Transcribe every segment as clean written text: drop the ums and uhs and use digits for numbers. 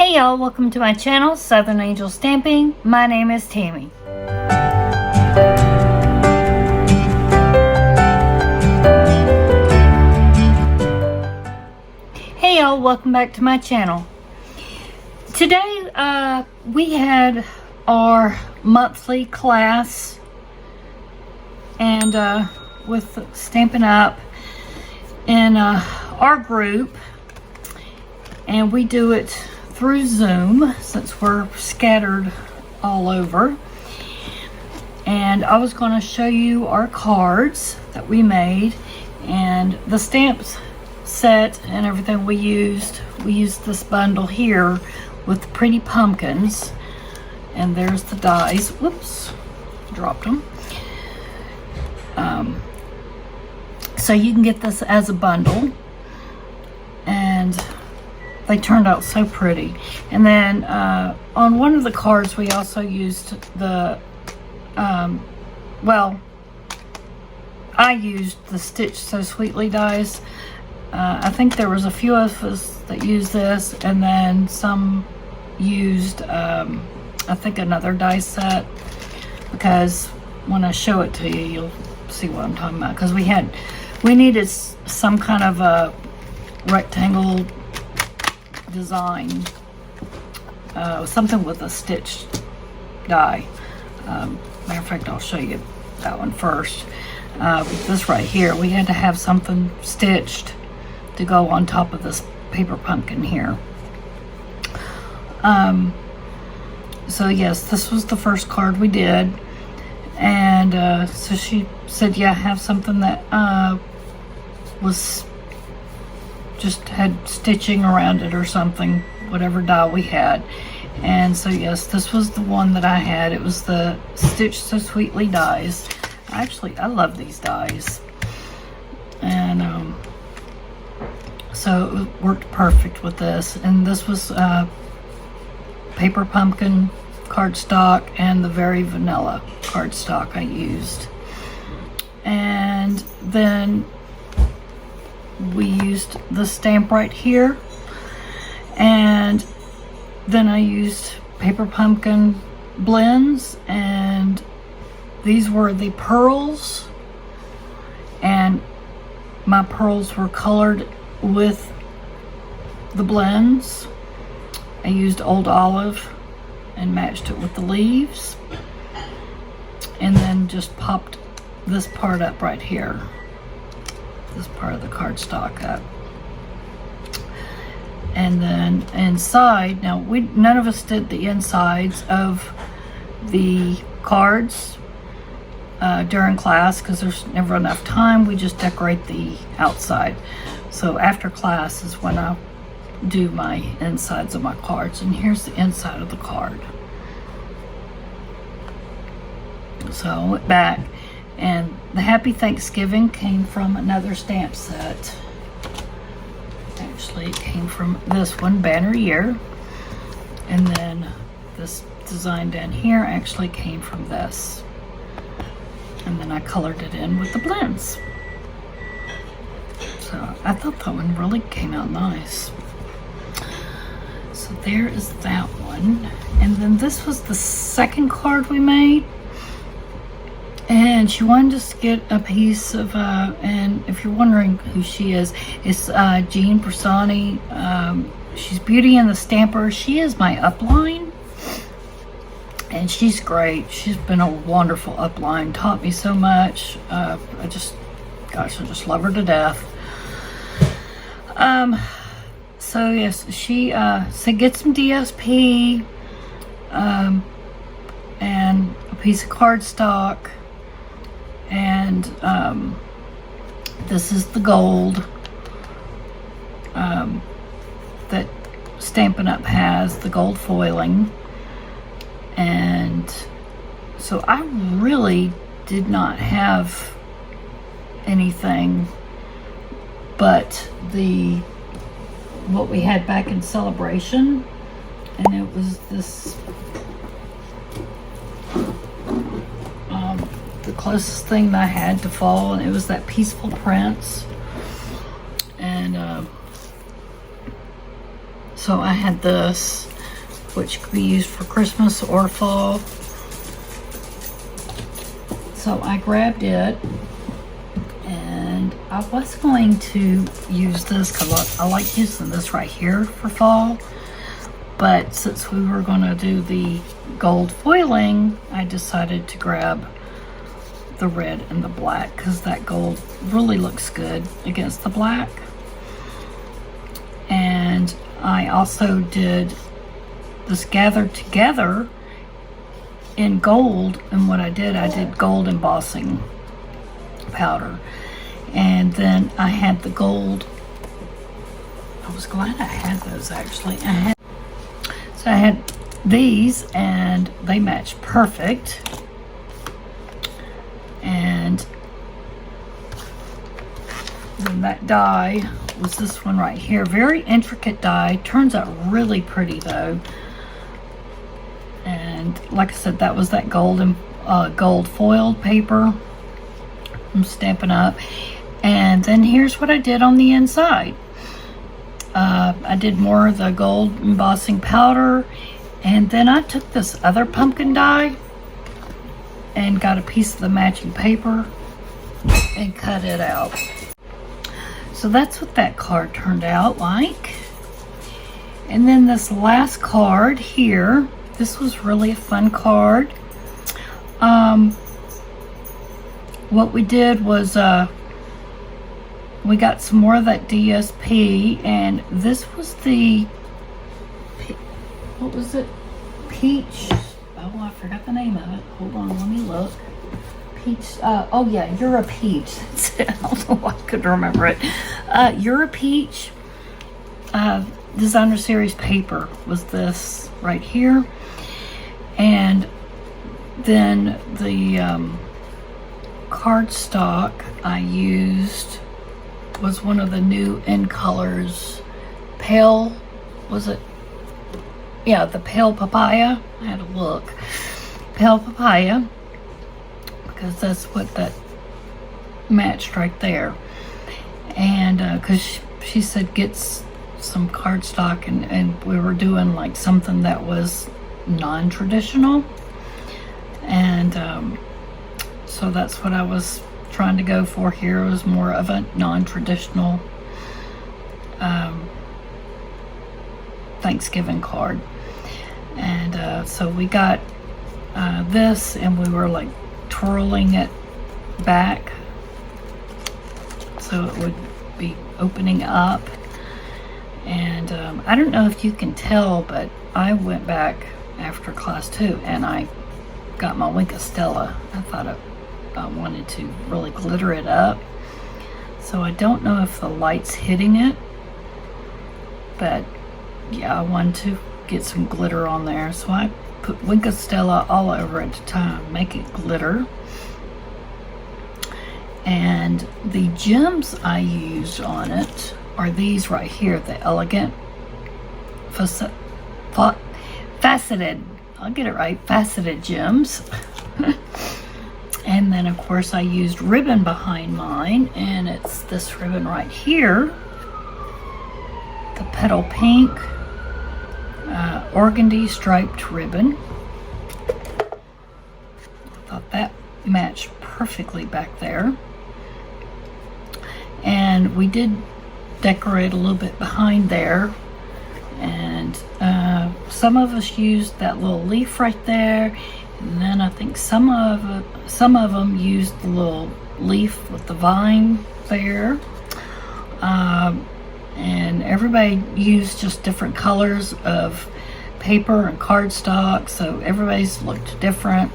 Hey y'all, welcome to my channel, Southern Angel Stamping. My name is Tammy. Hey y'all, welcome back to my channel. Today we had our monthly class and with Stampin' Up in our group, and we do it through Zoom since we're scattered all over. And I was going to show you our cards that we made and the stamps set and everything we used. We used this bundle here with the pretty pumpkins, and there's the dies. Whoops, dropped them. So you can get this as a bundle, and they turned out so pretty. And then on one of the cards we also used the well, I used the Stitch So Sweetly dies. I think there was a few of us that used this, and then some used I think another die set, because when I show it to you, you'll see what I'm talking about. Because we needed some kind of a rectangle design, something with a stitched die. Matter of fact, I'll show you that one first. This right here, we had to have something stitched to go on top of this paper pumpkin here. So yes, this was the first card we did, and so she said, yeah, have something that was just had stitching around it or something, whatever die we had. And so yes, this was the one that I had. It was the Stitch So Sweetly dies. I love these dies, and so it worked perfect with this. And this was paper pumpkin cardstock and the very vanilla cardstock I used. And then we used the stamp right here, and then I used paper pumpkin blends, and these were the pearls, and my pearls were colored with the blends. I used Old Olive and matched it with the leaves, and then just popped this part up right here, this part of the cardstock up. And then inside, now none of us did the insides of the cards during class because there's never enough time. We just decorate the outside. So after class is when I do my insides of my cards. And here's the inside of the card. So I went back, and the Happy Thanksgiving came from another stamp set. Actually, it came from this one, Banner Year, and then this design down here actually came from this, and then I colored it in with the blends. So I thought that one really came out nice. So there is that one. And then this was the second card we made, and she wanted us to get a piece of, and if you're wondering who she is, it's Jean Persani. She's Beauty and the Stamper. She is my upline, and she's great. She's been a wonderful upline, taught me so much. I just love her to death. So yes, she said get some DSP and a piece of cardstock. And this is the gold that Stampin' Up has, the gold foiling. And so I really did not have anything but what we had back in Celebration, and it was this the closest thing that I had to fall, and it was that Peaceful Prince. And So I had this, which could be used for Christmas or fall. So I grabbed it, and I was going to use this because I like using this right here for fall. But since we were going to do the gold foiling, I decided to grab the red and the black because that gold really looks good against the black. And I also did this gathered together in gold, and what I did gold embossing powder, and then I had the gold. I was glad I had those actually. So I had these, and they matched perfect. And then that die was this one right here. Very intricate die. Turns out really pretty though. And like I said, that was that gold foiled paper from Stampin' Up. And then here's what I did on the inside. I did more of the gold embossing powder, and then I took this other pumpkin die and got a piece of the matching paper and cut it out. So that's what that card turned out like. And then this last card here, this was really a fun card. What we did was we got some more of that DSP, and this was the, what was it? Peach. Oh, I forgot the name of it. Hold on, let me look. Peach. Oh yeah, You're a Peach. That's it. I don't know why I couldn't remember it. You're a Peach. Designer Series paper was this right here, and then the cardstock I used was one of the new In Colors pale, was it? Yeah, the pale papaya. I had to look. Pale papaya, because that's what that matched right there. And because she said get some cardstock, and we were doing like something that was non-traditional, and so that's what I was trying to go for here. It was more of a non-traditional Thanksgiving card. And so we got this, and we were like twirling it back so it would be opening up. And I don't know if you can tell, but I went back after class 2 and I got my Wink of Stella. I thought I wanted to really glitter it up. So I don't know if the light's hitting it, but yeah, I wanted to get some glitter on there. So I put Wink of Stella all over it to make it glitter. And the gems I used on it are these right here, the elegant faceted, I'll get it right, faceted gems. And then of course I used ribbon behind mine, and it's this ribbon right here, the petal pink organdy striped ribbon. I thought that matched perfectly back there. And we did decorate a little bit behind there, and some of us used that little leaf right there, and then I think some of them used the little leaf with the vine there, and everybody used just different colors of paper and cardstock, so everybody's looked different.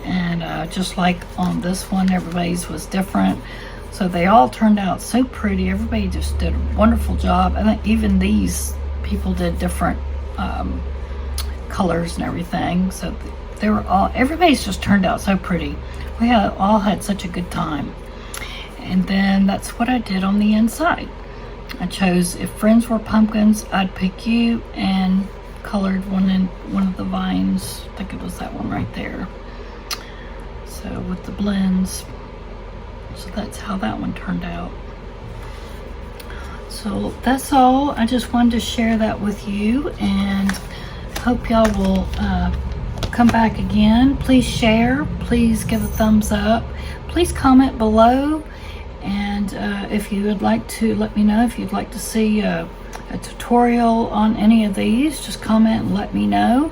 And just like on this one, everybody's was different. So they all turned out so pretty. Everybody just did a wonderful job. I think even these people did different colors and everything. So they were all, everybody's just turned out so pretty. We all had such a good time. And then that's what I did on the inside. I chose, if friends were pumpkins, I'd pick you, and colored one of the vines. I think it was that one right there. So with the blends. So that's how that one turned out. So So that's all. I just wanted to share that with you, and hope y'all will come back again. Please share, please give a thumbs up, please comment below, and if you would like to let me know if you'd like to see a tutorial on any of these, just comment and let me know.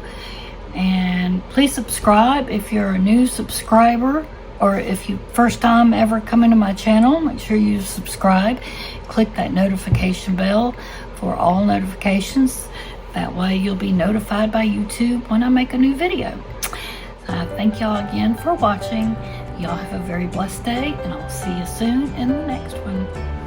And please subscribe if you're a new subscriber, or if you first time ever come into my channel, make sure you subscribe. Click that notification bell for all notifications. That way you'll be notified by YouTube when I make a new video. Thank y'all again for watching. Y'all have a very blessed day, and I'll see you soon in the next one.